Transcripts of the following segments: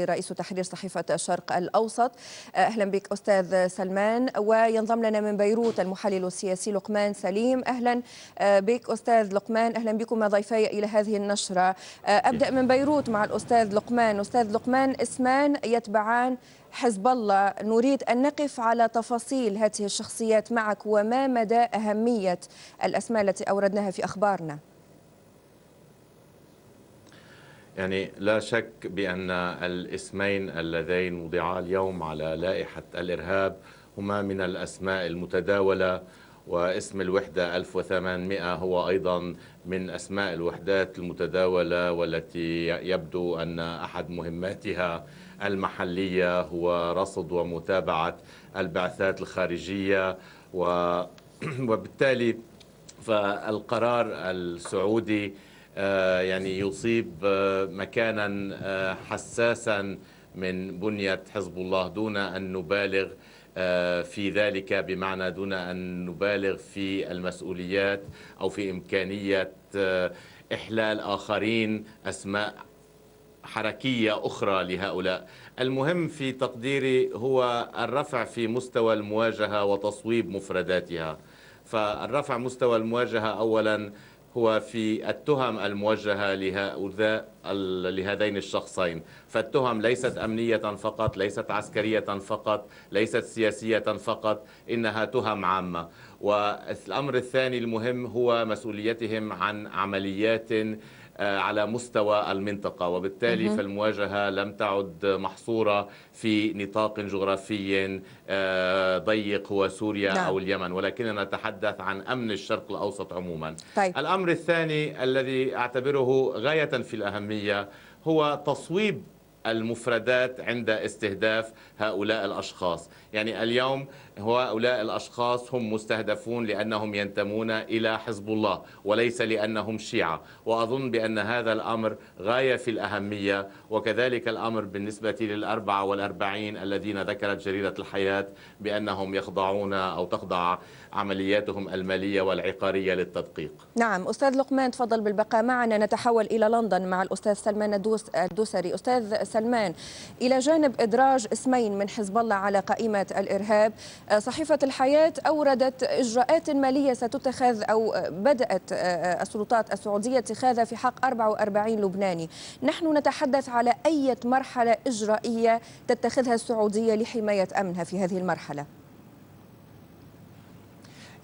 رئيس تحرير صحيفة الشرق الأوسط. أهلا بك أستاذ سلمان. وينضم لنا من بيروت المحلل السياسي لقمان سليم. أهلا بك أستاذ لقمان. أهلا بكم ضيفي إلى هذه النشرة. أبدأ من بيروت مع الأستاذ لقمان. أستاذ لقمان، اسمان يتبعان حزب الله، نريد أن نقف على تفاصيل هذه الشخصيات معك، وما مدى أهمية الأسماء التي أوردناها في أخبارنا؟ يعني لا شك بأن الاسمين اللذين وضعا اليوم على لائحة الإرهاب هما من الأسماء المتداولة، واسم الوحدة 1800 هو أيضا من أسماء الوحدات المتداولة، والتي يبدو أن أحد مهماتها المحلية هو رصد ومتابعة البعثات الخارجية. وبالتالي فالقرار السعودي يعني يصيب مكانا حساسا من بنية حزب الله، دون أن نبالغ في ذلك، بمعنى دون أن نبالغ في المسؤوليات أو في إمكانية إحلال آخرين أسماء حركية أخرى لهؤلاء. المهم في تقديري هو الرفع في مستوى المواجهة وتصويب مفرداتها. فالرفع مستوى المواجهة أولا هو في التهم الموجهة لهذين الشخصين. فالتهم ليست أمنية فقط، ليست عسكرية فقط، ليست سياسية فقط، إنها تهم عامة. والأمر الثاني المهم هو مسؤوليتهم عن عمليات على مستوى المنطقة، وبالتالي فالمواجهة لم تعد محصورة في نطاق جغرافي ضيق هو سوريا أو اليمن، ولكننا نتحدث عن أمن الشرق الأوسط عموما. طيب. الأمر الثاني الذي أعتبره غاية في الأهمية هو تصويب المفردات عند استهداف هؤلاء الأشخاص. يعني اليوم هؤلاء الأشخاص هم مستهدفون لأنهم ينتمون إلى حزب الله وليس لأنهم شيعة، وأظن بأن هذا الأمر غاية في الأهمية. وكذلك الأمر بالنسبة لل44 الذين ذكرت جريدة الحياة بأنهم يخضعون أو تخضع عملياتهم المالية والعقارية للتدقيق. نعم أستاذ لقمان، تفضل بالبقاء معنا. نتحول إلى لندن مع الأستاذ سلمان الدوسري. أستاذ سلمان، إلى جانب إدراج اسمين من حزب الله على قائمة الإرهاب، صحيفة الحياة أوردت إجراءات مالية ستتخذ أو بدأت السلطات السعودية اتخاذها في حق 44 لبناني. نحن نتحدث على أي مرحلة إجرائية تتخذها السعودية لحماية أمنها في هذه المرحلة؟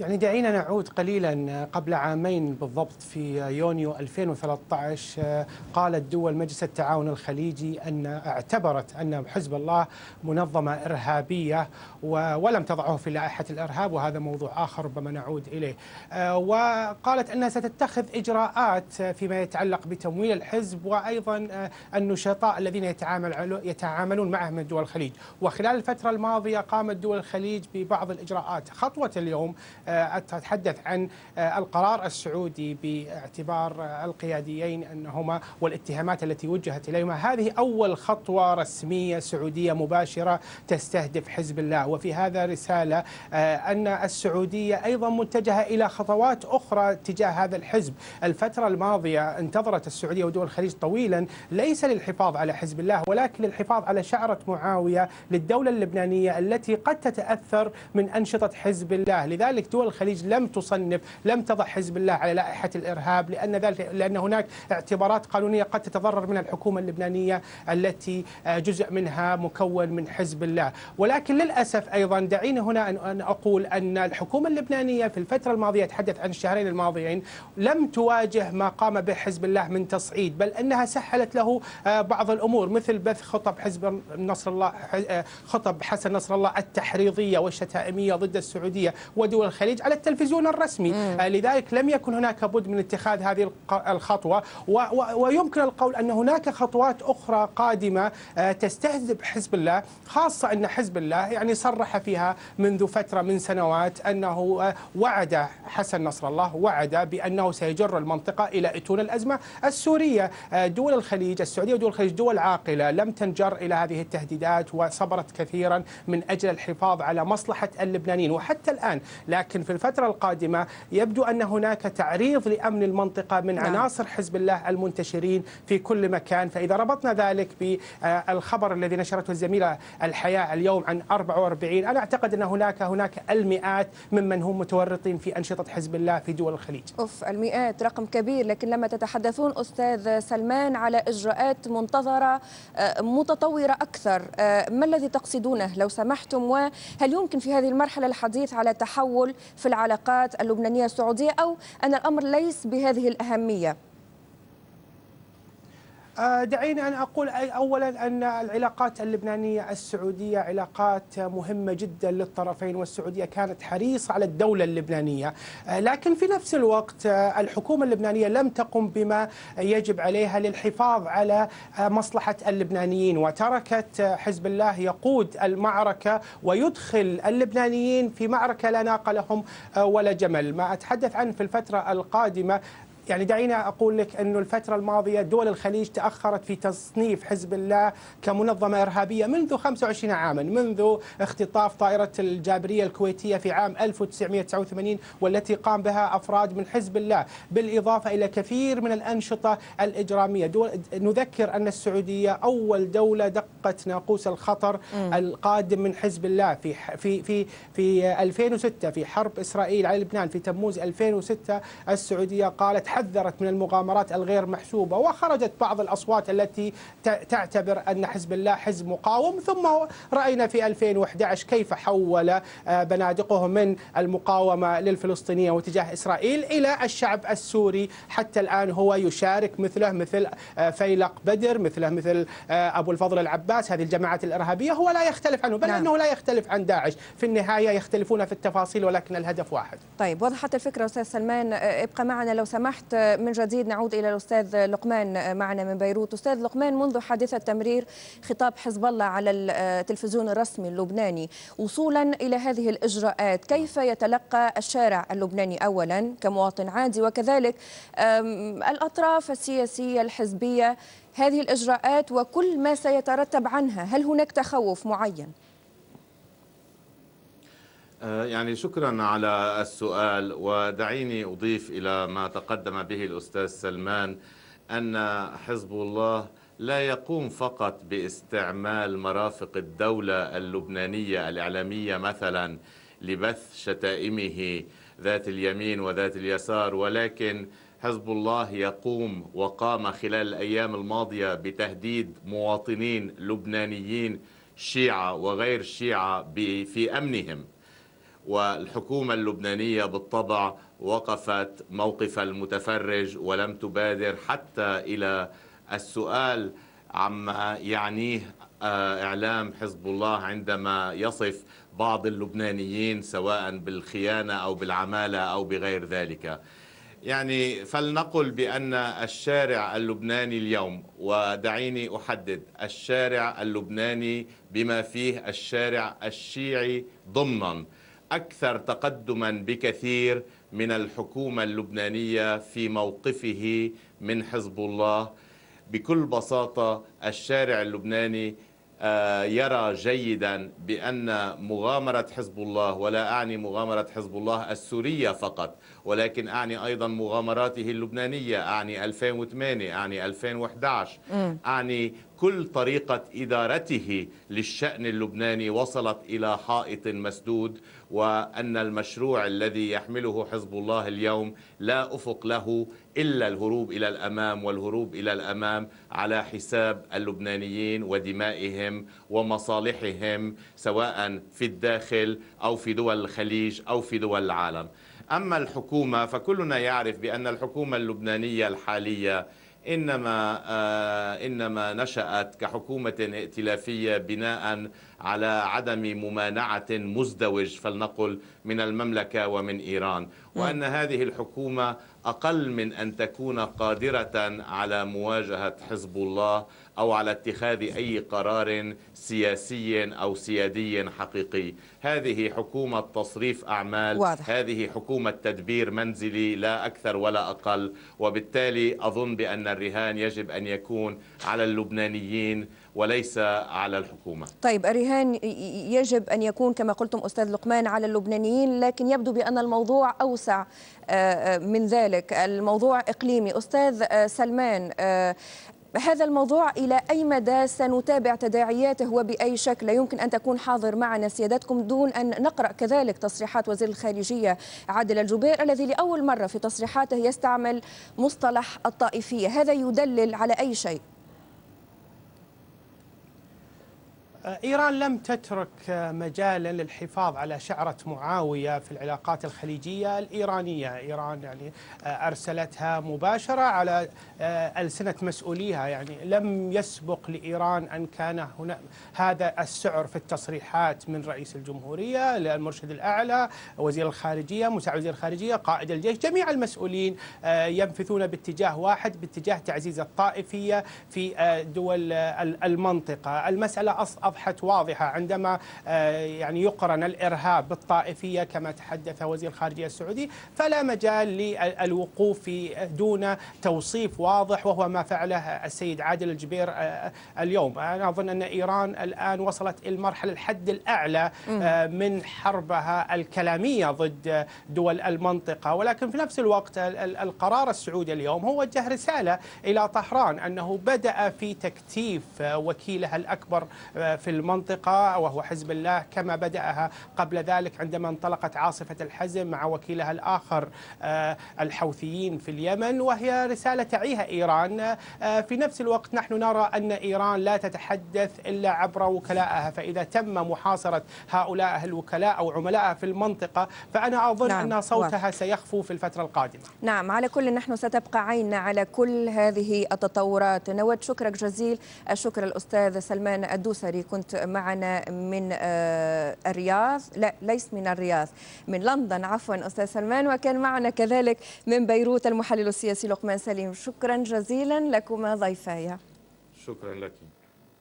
يعني دعينا نعود قليلا قبل عامين بالضبط، في يونيو 2013 قالت دول مجلس التعاون الخليجي أن اعتبرت أن حزب الله منظمة إرهابية ولم تضعه في لائحة الإرهاب، وهذا موضوع آخر ربما نعود إليه. وقالت أنها ستتخذ إجراءات فيما يتعلق بتمويل الحزب وأيضا النشطاء الذين يتعاملون معه من دول الخليج. وخلال الفترة الماضية قامت دول الخليج ببعض الإجراءات. خطوة اليوم أتحدث عن القرار السعودي باعتبار القياديين أنهما والاتهامات التي وجهت إليهما هذه أول خطوة رسمية سعودية مباشرة تستهدف حزب الله. وفي هذا رسالة أن السعودية أيضا متجهة إلى خطوات أخرى تجاه هذا الحزب. الفترة الماضية انتظرت السعودية ودول الخليج طويلا ليس للحفاظ على حزب الله ولكن للحفاظ على شعرة معاوية للدولة اللبنانية التي قد تتأثر من أنشطة حزب الله. لذلك دول الخليج لم تضع حزب الله على لائحة الإرهاب، لأن هناك اعتبارات قانونية قد تتضرر منها الحكومة اللبنانية التي جزء منها مكون من حزب الله. ولكن للأسف أيضا دعيني هنا أن أقول أن الحكومة اللبنانية في الفترة الماضية، أتحدث عن الشهرين الماضيين، لم تواجه ما قام به حزب الله من تصعيد، بل أنها سهلت له بعض الأمور، مثل بث خطب حزب نصر الله، خطب حسن نصر الله التحريضية والشتائمية ضد السعودية ودول الخليج على التلفزيون الرسمي. لذلك لم يكن هناك بد من اتخاذ هذه الخطوة. ويمكن القول أن هناك خطوات أخرى قادمة تستهدف حزب الله، خاصة أن حزب الله يعني صرح فيها منذ فترة من سنوات أنه وعد حسن نصر الله، وعد بأنه سيجر المنطقة إلى أتون الأزمة السورية. دول الخليج، السعودية ودول الخليج دول عاقلة لم تنجر إلى هذه التهديدات وصبرت كثيرا من أجل الحفاظ على مصلحة اللبنانيين وحتى الآن. لكن ولكن في الفترة القادمة يبدو أن هناك تعريض لأمن المنطقة من عناصر حزب الله المنتشرين في كل مكان. فإذا ربطنا ذلك بالخبر الذي نشرته الزميلة الحياة اليوم عن 44، أنا أعتقد أن هناك المئات ممن هم متورطين في أنشطة حزب الله في دول الخليج. المئات رقم كبير، لكن لما تتحدثون أستاذ سلمان على إجراءات منتظرة متطورة أكثر، ما الذي تقصدونه لو سمحتم؟ وهل يمكن في هذه المرحلة الحديث على تحول في العلاقات اللبنانية السعودية، أو أن الأمر ليس بهذه الأهمية؟ دعيني أن أقول أولا أن العلاقات اللبنانية السعودية علاقات مهمة جدا للطرفين، والسعودية كانت حريصة على الدولة اللبنانية، لكن في نفس الوقت الحكومة اللبنانية لم تقم بما يجب عليها للحفاظ على مصلحة اللبنانيين، وتركت حزب الله يقود المعركة ويدخل اللبنانيين في معركة لا ناقة لهم ولا جمل. ما أتحدث عنه في الفترة القادمة، يعني دعيني أقول لك أنه الفترة الماضية دول الخليج تأخرت في تصنيف حزب الله كمنظمة إرهابية منذ 25 عاما، منذ اختطاف طائرة الجابرية الكويتية في عام 1989 والتي قام بها أفراد من حزب الله، بالإضافة إلى كثير من الأنشطة الإجرامية. نذكر أن السعودية أول دولة دقت ناقوس الخطر القادم من حزب الله في 2006 في حرب إسرائيل على لبنان في تموز 2006. السعودية قالت حذرت من المغامرات الغير محسوبة، وخرجت بعض الأصوات التي تعتبر أن حزب الله حزب مقاوم، ثم رأينا في 2011 كيف حول بنادقه من المقاومة للفلسطينية وتجاه إسرائيل إلى الشعب السوري. حتى الآن هو يشارك مثل فيلق بدر، مثل أبو الفضل العباس، هذه الجماعات الإرهابية هو لا يختلف عنه، بل أنه لا يختلف عن داعش. في النهاية يختلفون في التفاصيل ولكن الهدف واحد. طيب، وضحت الفكرة أستاذ سلمان. ابقى معنا لو سمحت. من جديد نعود إلى الأستاذ لقمان معنا من بيروت. أستاذ لقمان، منذ حادثة تمرير خطاب حزب الله على التلفزيون الرسمي اللبناني وصولا إلى هذه الإجراءات، كيف يتلقى الشارع اللبناني أولا كمواطن عادي، وكذلك الأطراف السياسية الحزبية هذه الإجراءات وكل ما سيترتب عنها؟ هل هناك تخوف معين؟ يعني شكرا على السؤال، ودعيني أضيف إلى ما تقدم به الأستاذ سلمان أن حزب الله لا يقوم فقط باستعمال مرافق الدولة اللبنانية الإعلامية مثلا لبث شتائمه ذات اليمين وذات اليسار، ولكن حزب الله يقوم وقام خلال الأيام الماضية بتهديد مواطنين لبنانيين شيعة وغير شيعة في أمنهم. والحكومة اللبنانية بالطبع وقفت موقف المتفرج ولم تبادر حتى إلى السؤال عما يعنيه إعلام حزب الله عندما يصف بعض اللبنانيين سواء بالخيانة أو بالعمالة أو بغير ذلك. يعني فلنقل بأن الشارع اللبناني اليوم، ودعيني أحدد، الشارع اللبناني بما فيه الشارع الشيعي ضمناً أكثر تقدماً بكثير من الحكومة اللبنانية في موقفه من حزب الله. بكل بساطة الشارع اللبناني يرى جيدا بأن مغامرة حزب الله، ولا أعني مغامرة حزب الله السورية فقط، ولكن أعني أيضا مغامراته اللبنانية، أعني 2008، أعني 2011، أعني كل طريقة إدارته للشأن اللبناني وصلت إلى حائط مسدود، وأن المشروع الذي يحمله حزب الله اليوم لا أفق له إلا الهروب إلى الأمام، والهروب إلى الأمام على حساب اللبنانيين ودمائهم ومصالحهم سواء في الداخل أو في دول الخليج أو في دول العالم. أما الحكومة فكلنا يعرف بأن الحكومة اللبنانية الحالية إنما نشأت كحكومة ائتلافية بناء على عدم ممانعة مزدوج فلنقل من المملكة ومن إيران، وأن هذه الحكومة أقل من أن تكون قادرة على مواجهة حزب الله أو على اتخاذ أي قرار سياسي أو سيادي حقيقي. هذه حكومة تصريف أعمال، واضح. هذه حكومة تدبير منزلي لا أكثر ولا أقل، وبالتالي أظن بأن الرهان يجب أن يكون على اللبنانيين وليس على الحكومة. طيب، الرهان يجب أن يكون كما قلتم أستاذ لقمان على اللبنانيين، لكن يبدو بأن الموضوع أوسع من ذلك، الموضوع إقليمي. أستاذ سلمان، هذا الموضوع إلى أي مدى سنتابع تداعياته وبأي شكل؟ لا يمكن أن تكون حاضر معنا سيادتكم دون أن نقرأ كذلك تصريحات وزير الخارجية عادل الجبير الذي لأول مرة في تصريحاته يستعمل مصطلح الطائفية. هذا يدلل على أي شيء؟ إيران لم تترك مجالا للحفاظ على شعرة معاوية في العلاقات الخليجية الإيرانية. إيران يعني أرسلتها مباشرة على ألسنة مسؤوليها، يعني لم يسبق لإيران أن كان هنا هذا السعر في التصريحات من رئيس الجمهورية، المرشد الأعلى، وزير الخارجية، مساعد وزير الخارجية، قائد الجيش، جميع المسؤولين ينفذون باتجاه واحد، باتجاه تعزيز الطائفية في دول المنطقة. المسألة أصبحت واضحة عندما يعني يقرن الإرهاب بالطائفية كما تحدث وزير الخارجية السعودي، فلا مجال للوقوف دون توصيف واضح، وهو ما فعله السيد عادل الجبير اليوم. أنا أظن أن إيران الآن وصلت إلى المرحلة الحد الأعلى من حربها الكلامية ضد دول المنطقة، ولكن في نفس الوقت القرار السعودي اليوم هو وجه رسالة إلى طهران أنه بدأ في تكتيف وكيلها الأكبر في المنطقة وهو حزب الله، كما بدأها قبل ذلك عندما انطلقت عاصفة الحزم مع وكيلها الآخر الحوثيين في اليمن، وهي رسالة تعيها إيران. في نفس الوقت نحن نرى أن إيران لا تتحدث إلا عبر وكلائها، فإذا تم محاصرة هؤلاء الوكلاء أو عملائها في المنطقة فأنا أظن أن صوتها سيخفو في الفترة القادمة. نعم، على كل نحن ستبقى عيننا على كل هذه التطورات. نود شكرك جزيل الشكر الأستاذ سلمان الدوسري، كنت معنا من الرياض، لا ليس من الرياض، من لندن عفوا أستاذ سلمان، وكان معنا كذلك من بيروت المحلل السياسي لقمان سليم. شكرا جزيلا لكما ضيفايا. شكرا لك.